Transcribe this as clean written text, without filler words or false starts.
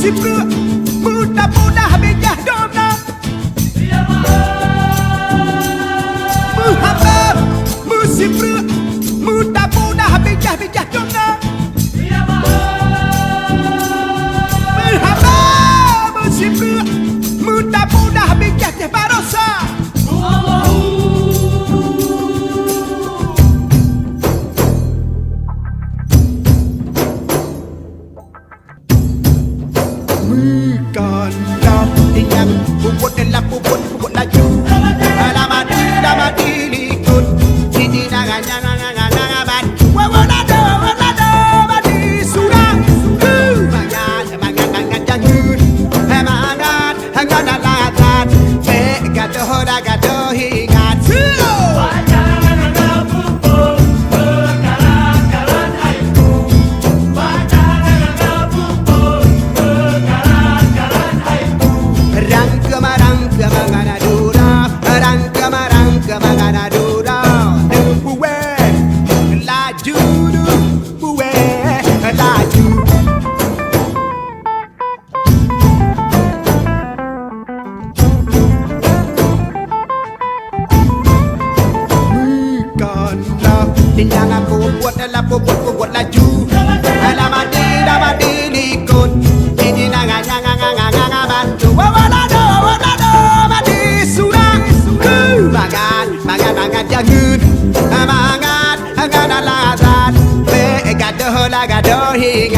musibru mudah-mudah bijah dona Muhammad musibru mudah-mudah bijah dona Muhammad musibru mudah-mudah bijah barosa Mukalla yang bubut dalam bubut laju Alamadi likut Sini nangan Wawanado Madi surah Mangan jangan Mangan alatan Gadoh hingat Yang aku buat adalah buat laju Alamadi likut Ini nangan bantu Wawanado Madi surah Mangan jangan Mangan alatan Gadoh hingga